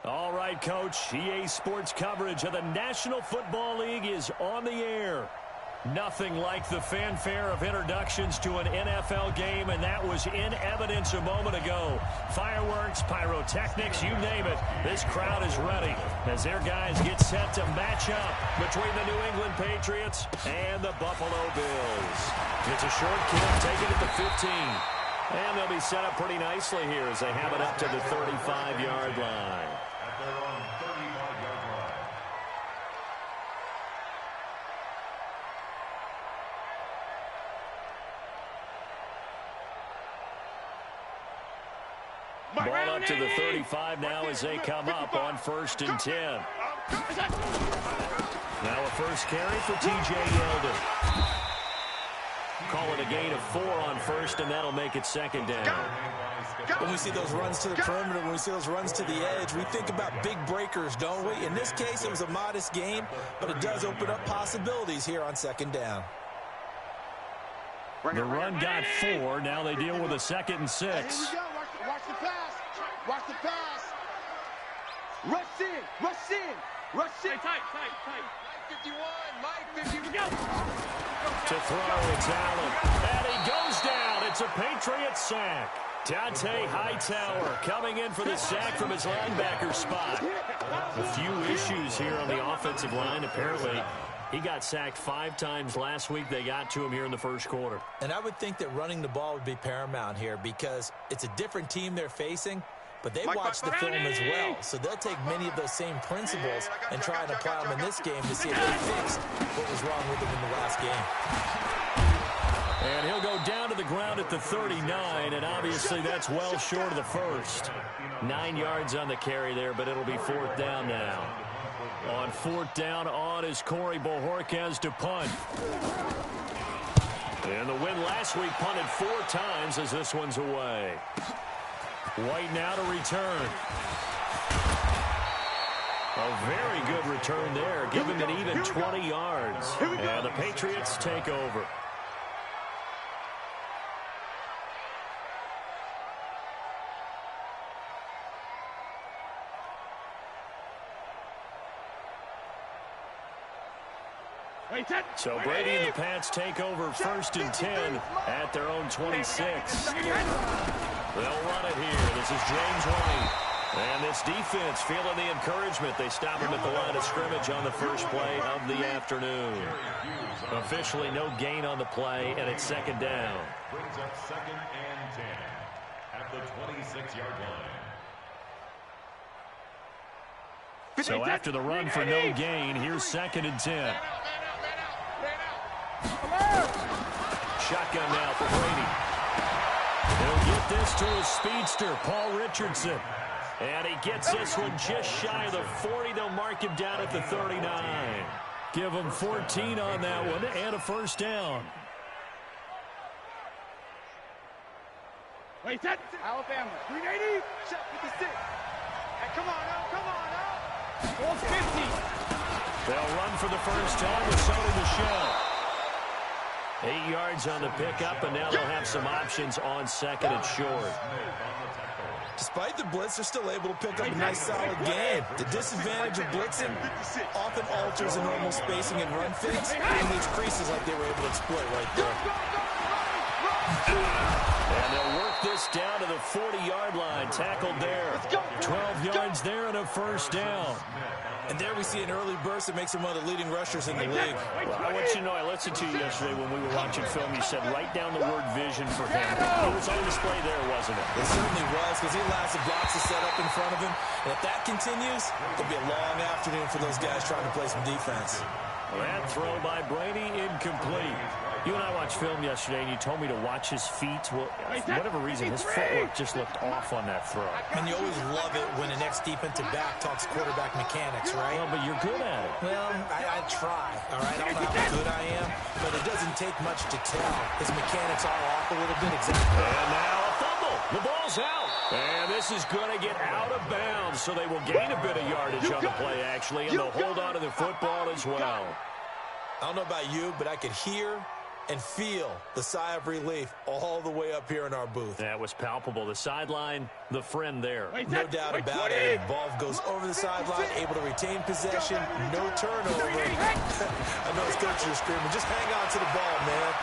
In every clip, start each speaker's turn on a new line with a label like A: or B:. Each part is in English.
A: All right, Coach. EA Sports coverage of the National Football League is on the air. Nothing like the fanfare of introductions to an NFL game, and that was in evidence a moment ago. Fireworks, pyrotechnics, you name it. This crowd is ready as their guys get set to match up between the New England Patriots and the Buffalo Bills. It's a short kick, taken at the 15. And they'll be set up pretty nicely here as they have it up to the 35-yard line.
B: At their own 35-yard line.
A: Ball up to the 35 now as they come up on 1st and 10. Now a first carry for T.J. Yeldon. Call it a gain of 4 on 1st, and that'll make it 2nd down.
C: When we see those runs to the perimeter, when we see those runs to the edge, we think about big breakers, don't we? In this case, it was a modest gain, but it does open up possibilities here on 2nd down.
A: The run got 4. Now they deal with a 2nd and 6.
D: Here we go. Watch the pass. Watch the pass. Rush in. Rush in. Rush in. Tight. Mike 51. Mike 50. Go.
A: To throw, it's Allen. And he goes down. It's a Patriots sack. Dante Hightower coming in for the sack from his linebacker spot. A few issues here on the offensive line. Apparently, he got sacked 5 times last week. They got to him here in the 1st quarter.
C: And I would think that running the ball would be paramount here because it's a different team they're facing, but they watch the film as well. So they'll take many of those same principles and try and apply them in this game to see if they fixed what was wrong with them in the last game.
A: And he'll go down to the ground at the 39, and obviously that's well short of the 1st. 9 yards on the carry there, but it'll be 4th down now. On 4th down, on is Corey Bojorquez to punt. And the win last week punted 4 times as this one's away. White now to return. A very good return there. Give him an even 20 yards. And the Patriots take over. So Brady and the Pats take over 1st and 10 at their own 26. They'll run it here. This is James White. And this defense feeling the encouragement. They stop him at the line of scrimmage on the first play of the afternoon. Officially no gain on the play, and it's 2nd down.
B: Brings up 2nd and 10 at the 26-yard line.
A: So after the run for no gain, here's 2nd and 10. Shotgun now for Brady. He'll get this to his speedster, Paul Richardson. And he gets this one just shy of the 40. They'll mark him down at the 39. Give him 14 on that one and a 1st down.
D: Wait, set. Alabama. 380. Shot 56. Hey, come on up. Ball's 50.
A: They'll run for the 1st time with Sony Michel. 8 yards on the pickup, and now they'll have some options on 2nd and short.
C: Despite the blitz, they're still able to pick up a nice, solid gain. The disadvantage of blitzing often alters the normal spacing and run fakes and leaves creases like they were able to exploit right there.
A: And they'll work this down to the 40-yard line. Tackled there. 12 yards there and a 1st down.
C: And there we see an early burst that makes him one of the leading rushers in the league.
A: Well, I want you to know, I listened to you yesterday when we were watching film. You said write down the word vision for him. It was on display there, wasn't it?
C: It certainly was, because he allows the blocks to set up in front of him. And if that continues, it'll be a long afternoon for those guys trying to play some defense.
A: That throw by Brady, incomplete. You and I watched film yesterday, and you told me to watch his feet. Well, for whatever reason, his footwork just looked off on that throw.
C: And you always love it when an ex-defensive back talks quarterback mechanics, right?
A: Well, but you're good at it.
C: Well, I try, all right? I don't know how good I am, but it doesn't take much to tell. His mechanics are off a little bit, exactly.
A: And now a fumble. The ball's out. And this is going to get out of bounds, so they will gain a bit of yardage on the play, actually, and they'll hold on to the football as well.
C: I don't know about you, but I could hear and feel the sigh of relief all the way up here in our booth.
A: That was palpable. The sideline, the friend there.
C: No doubt about it. Ball goes over the sideline, able to retain possession, no turnover. I know his coaches are screaming, just hang on to the ball, man.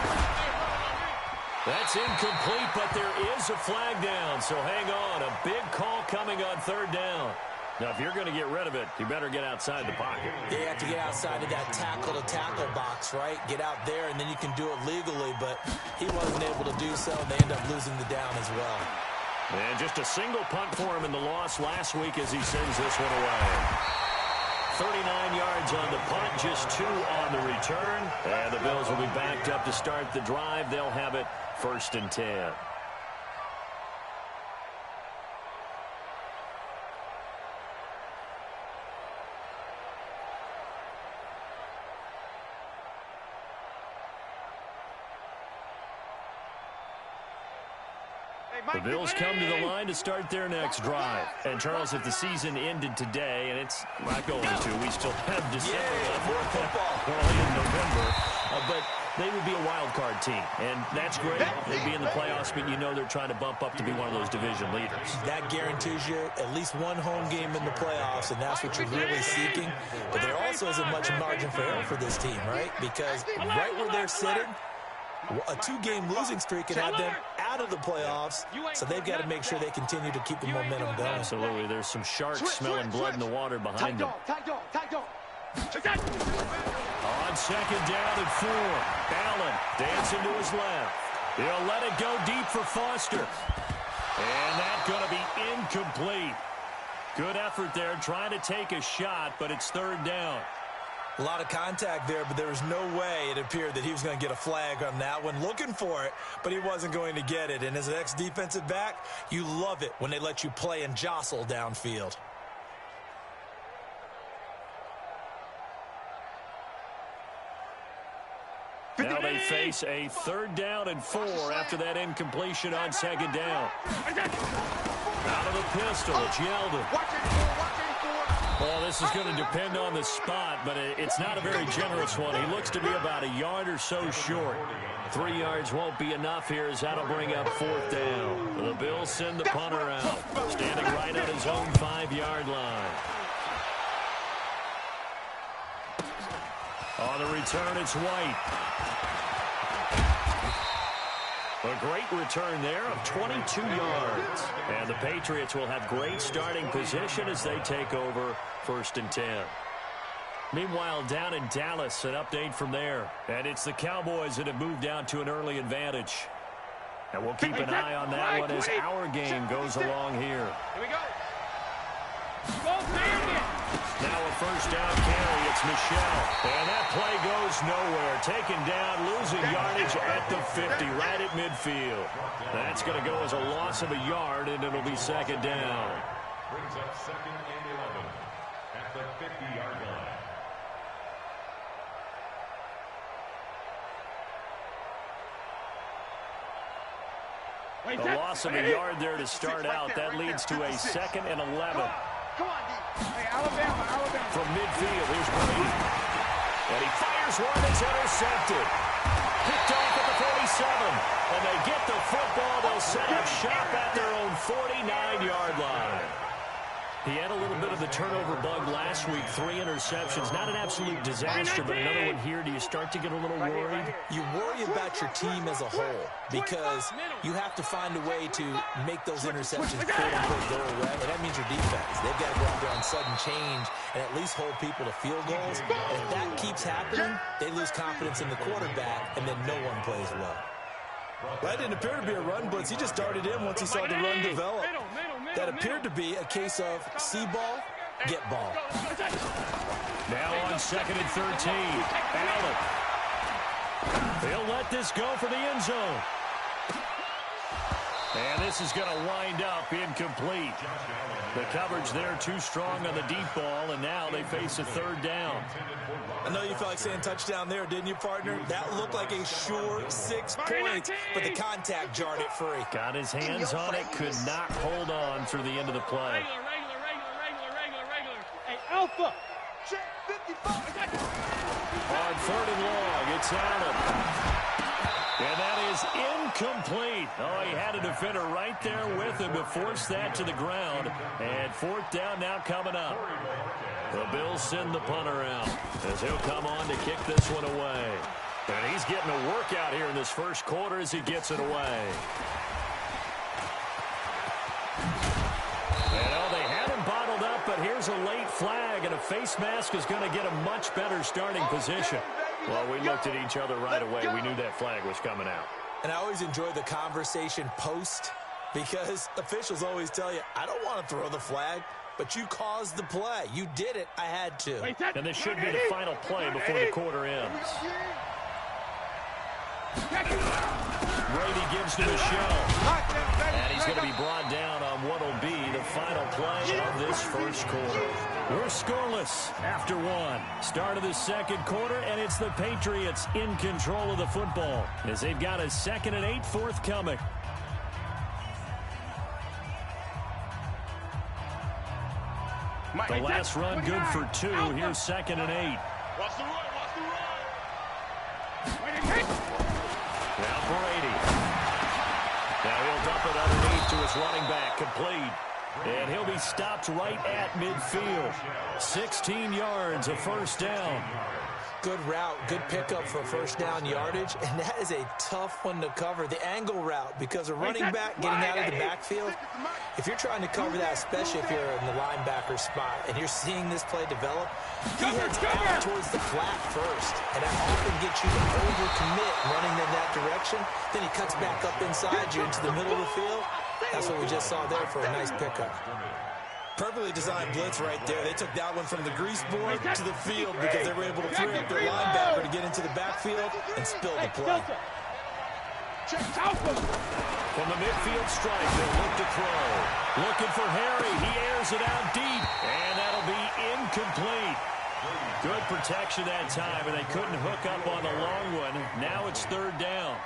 A: That's incomplete, but there is a flag down, so hang on. A big call coming on third down. Now, if you're going to get rid of it, you better get outside the pocket.
C: You have to get outside of that tackle-to-tackle box, right? Get out there, and then you can do it legally, but he wasn't able to do so, and they end up losing the down as well.
A: And just a single punt for him in the loss last week as he sends this one away. 39 yards on the punt, just 2 on the return. And the Bills will be backed up to start the drive. They'll have it 1st and 10. The Bills come to the line to start their next drive. And, Charles, if the season ended today, and it's not going to, we still have December left.
C: More football.
A: We're only in November. But they would be a wild card team, and that's great. They'd be in the playoffs, but you know they're trying to bump up to be one of those division leaders.
C: That guarantees you at least one home game in the playoffs, and that's what you're really seeking. But there also isn't much margin for error for this team, right? Because right where they're sitting, a 2-game losing streak can have them out of the playoffs, so they've got to make sure they continue to keep the momentum going.
A: Absolutely. There's some sharks smelling blood in the water behind them. On 2nd down and 4, Allen dancing to his left. He'll let it go deep for Foster. And that's going to be incomplete. Good effort there, trying to take a shot, but it's 3rd down.
C: A lot of contact there, but there was no way it appeared that he was going to get a flag on that one. Looking for it, but he wasn't going to get it. And as an ex-defensive back, you love it when they let you play and jostle downfield.
A: Now they face a 3rd down and 4 after that incompletion on 2nd down. Out of the pistol, it's Yeldon. Well, this is going to depend on the spot, but it's not a very generous one. He looks to be about a yard or so short. 3 yards won't be enough here as that'll bring up 4th down. The Bills send the punter out, standing right on his own 5-yard line. On the return, it's White. A great return there of 22 yards. And the Patriots will have great starting position as they take over 1st and 10. Meanwhile, down in Dallas, an update from there. And it's the Cowboys that have moved down to an early advantage. And we'll keep an eye on that one as our game goes along here.
D: Here we go.
A: Now a 1st down carry, it's Michel. And that play goes nowhere. Taken down, losing yardage at the 50, right at midfield. That's going to go as a loss of a yard, and it'll be 2nd down.
B: Brings up 2nd and 11 at the 50-yard line.
A: A loss of a yard there to start out. That leads to a 2nd and 11.
D: Come on, D. Hey, Alabama.
A: From midfield, here's Brady. And he fires one that's intercepted. Picked off at the 47. And they get the football. They'll set up shop at their own 49-yard line. He had a little bit of the turnover bug last week. 3 interceptions. Not an absolute disaster, but another one here. Do you start to get a little worried?
C: You worry about your team as a whole because you have to find a way to make those interceptions quote-unquote go away, and that means your defense. They've got to go out there on sudden change and at least hold people to field goals. And if that keeps happening, they lose confidence in the quarterback, and then no one plays well. That didn't appear to be a run blitz. He just darted in once he saw the run develop. That appeared to be a case of see ball, get ball.
A: Now on 2nd and 13, Allen. They'll let this go for the end zone. And this is going to wind up incomplete. The coverage there too strong on the deep ball, and now they face a 3rd down.
C: I know you felt like saying touchdown there, didn't you, partner? That looked like a sure 6 points, but the contact jarred it free.
A: Got his hands on it, could not hold on through the end of the play.
D: Regular. Hey, Alpha. Check 55.
A: On 3rd and long, it's Allen. And that is incomplete. Oh, he had a defender right there with him to force that to the ground. And fourth down now coming up. The Bills send the punter out as he'll come on to kick this one away. And he's getting a workout here in this first quarter as he gets it away. They had him bottled up, but here's a late flag, and a face mask is going to get a much better starting position. Well, we looked at each other right away. We knew that flag was coming out.
C: And I always enjoy the conversation post because officials always tell you, I don't want to throw the flag, but you caused the play. You did it. I had to.
A: And this should be the final play before the quarter ends. Brady gives him a show. And he's going to be brought down on what will be the final play of this first quarter. We're scoreless after one. Start of the second quarter, and it's the Patriots in control of the football as they've got a 2nd and 8 forthcoming. The last run good for 2. Here's 2nd and 8.
D: Watch the run.
A: Now Brady. Now he'll dump it underneath to his running back, complete. And he'll be stopped right at midfield. 16 yards, a first down.
C: Good route, good pickup for first down yardage, and that is a tough one to cover. The angle route, because a running back getting out of the backfield, if you're trying to cover that, especially if you're in the linebacker spot, and you're seeing this play develop, he heads out towards the flat first, and that often gets you to overcommit running in that direction. Then he cuts back up inside you into the middle of the field. That's what we just saw there for a nice pickup. Perfectly designed blitz right there. They took that one from the grease board to the field because they were able to free up their linebacker to get into the backfield and spill the play.
A: From the midfield strike, they look to throw. Looking for Harry. He airs it out deep, and that'll be incomplete. Good protection that time, and they couldn't hook up on the long one. Now it's 3rd down.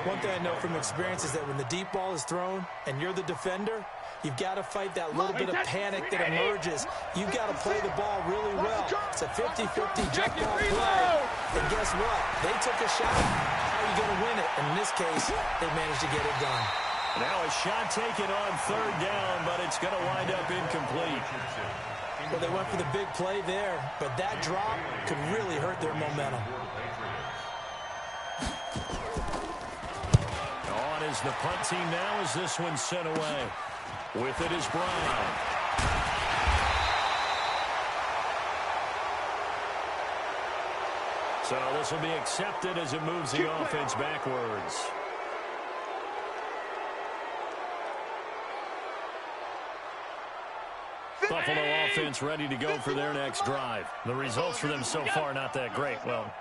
C: One thing I know from experience is that when the deep ball is thrown and you're the defender, you've got to fight that little bit of panic that emerges. You've got to play the ball really well. It's a 50-50 jump ball play. And guess what? They took a shot. How are you going to win it? And in this case, they managed to get it done.
A: Now a shot taken on 3rd down, but it's going to wind up incomplete.
C: Well, they went for the big play there, but that drop could really hurt their momentum.
A: On is the punt team now as this one's sent away. With it is Brown. So this will be accepted as it moves the offense backwards. Buffalo offense ready to go for their next drive. The results for them so far not that great. Well,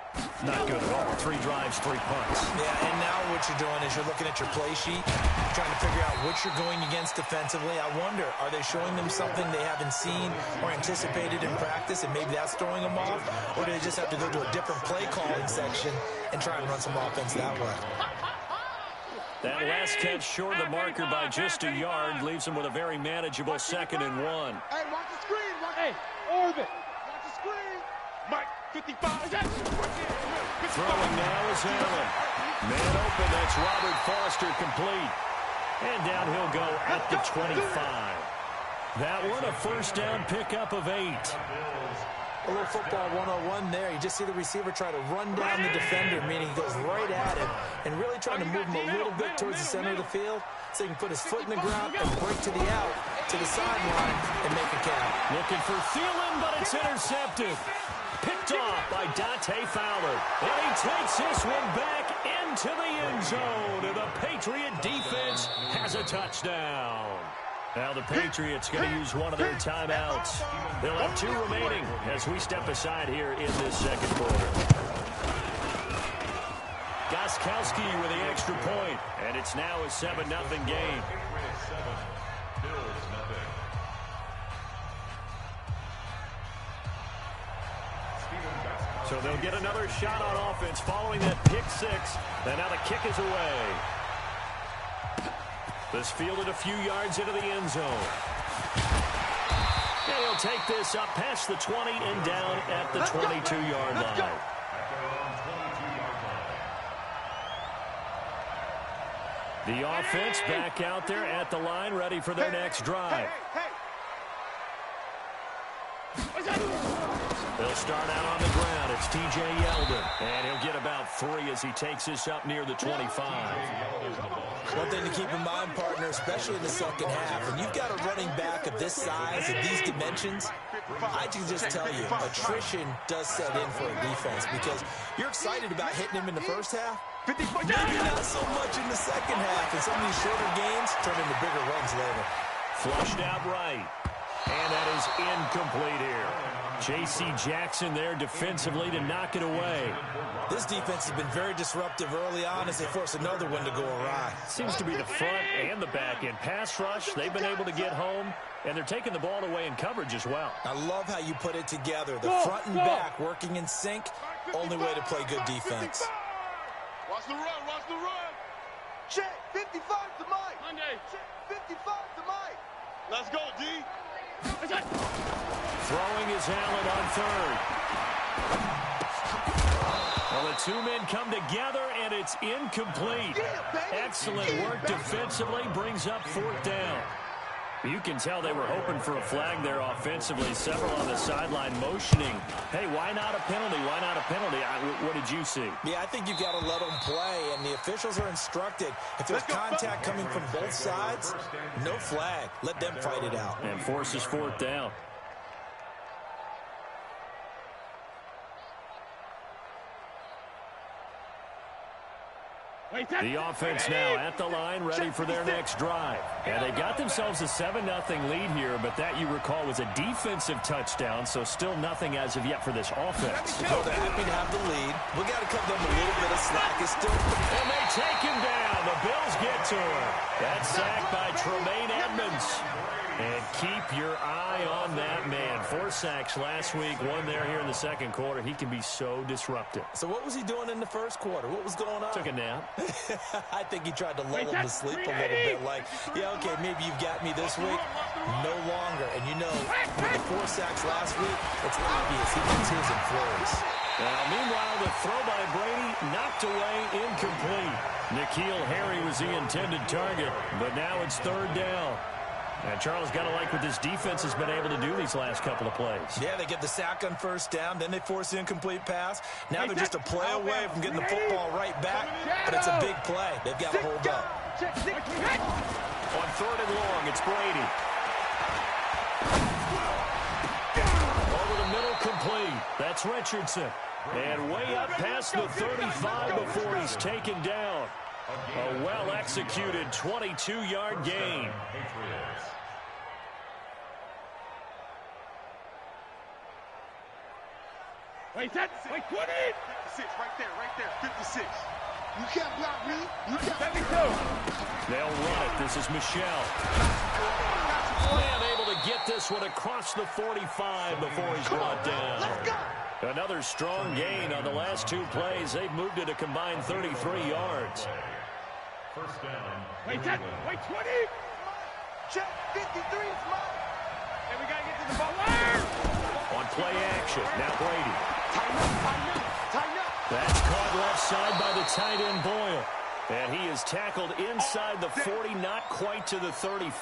A: not good at all. 3 drives, 3 punts.
C: Yeah, and now what you're doing is you're looking at your play sheet, trying to figure out what you're going against defensively. I wonder, are they showing them something they haven't seen or anticipated in practice, and maybe that's throwing them off? Or do they just have to go to a different play calling section and try and run some offense that way?
A: That last catch short of the marker by just a yard leaves them with a very manageable 2nd and 1.
D: Hey, watch the screen. Orbit. Watch the screen. Mike, 55.
A: Throwing now is Allen. Man open, that's Robert Foster, complete. And down he'll go at the 25. That one, a first down pickup of 8.
C: A little football 101 there. You just see the receiver try to run down the defender, meaning he goes right at him and really trying to move him a little bit towards the center of the field so he can put his foot in the ground and break to the out, to the sideline, and make a count.
A: Looking for Thielen, but it's intercepted. Picked off by Dante Fowler. And he takes this one back into the end zone. And the Patriot defense has a touchdown. Now the Patriots going to use one of their timeouts. They'll have 2 remaining as we step aside here in this second quarter. Gostkowski with the extra point, and it's now a 7-0 game. So they'll get another shot on offense following that pick 6, and now the kick is away. This fielded a few yards into the end zone. And he'll take this up past the 20 and down at the 22-yard line. The offense back out there at the line, ready for their next drive. They'll start out on the ground. It's T.J. Yeldon, and he'll get about 3 as he takes this up near the 25.
C: One thing to keep in mind, partner, especially in the second half, when you've got a running back of this size and these dimensions, I can just tell you, attrition does set in for a defense because you're excited about hitting him in the first half. Maybe not so much in the second half, and some of these shorter gains turn into bigger runs later.
A: Flushed out right, and that is incomplete here. J.C. Jackson there defensively to knock it away.
C: This defense has been very disruptive early on as they force another one to go awry.
A: Seems to be the front and the back end. Pass rush, they've been able to get home, and they're taking the ball away in coverage as well.
C: I love how you put it together. The front and back working in sync, only way to play good defense.
D: Watch the run, watch the run. Check, 55 to Mike. Monday. Check, 55 to Mike. Let's go, D.
A: Throwing is Allen on third. Well, the two men come together, and it's incomplete. Excellent work defensively, brings up 4th down. You can tell they were hoping for a flag there offensively. Several on the sideline motioning. Hey, why not a penalty? Why not a penalty? What did you see?
C: Yeah, I think you've got to let them play, and the officials are instructed. If there's contact coming from both sides, no flag. Let them fight it out.
A: And forces 4th down. The offense now at the line, ready for their next drive. And they got themselves a 7-0 lead here, but that, you recall, was a defensive touchdown, so still nothing as of yet for this offense.
C: Well, they're happy to have the lead. We got to cut them a little bit of slack. It's still...
A: And they take him down. The Bills get to him. That's sacked by Tremaine Edmonds. And keep your eye on that man. 4 sacks last week, 1 there here in the second quarter. He can be so disruptive.
C: So what was he doing in the first quarter? What was going on?
A: Took a nap.
C: I think he tried to lull him to sleep a little bit. Like, yeah, okay, maybe you've got me this week. No longer. And you know, with the 4 sacks last week, it's obvious he gets his in flurries.
A: Now, meanwhile, the throw by Brady knocked away, incomplete. N'Keal Harry was the intended target, but now it's 3rd down. And Charles got to like what this defense has been able to do these last couple of plays.
C: Yeah, they get the sack on 1st down, then they force the incomplete pass. Now they're just a play away from getting the football right back, but it's a big play. They've got to hold up.
A: On 3rd and long, it's Brady. Over the middle, complete. That's Richardson. And way up past the 35 before he's taken down. A well-executed 22-yard gain.
D: Wait, 20! 56, right there, 56. You can't block me. You can't. 72.
A: They'll run it. This is Michelle. And able to get this one across the 45 before he's brought down.
D: Let's go.
A: Another strong gain on the last 2 plays. They've moved it a combined 33 yards.
B: First down.
D: Wait, 20. Check, 53 is mine. And we got to get to the ball.
A: On play action, now Brady.
D: Tighten up.
A: That's caught left side by the tight end Boyle. And he is tackled inside the 40, not quite to the 35.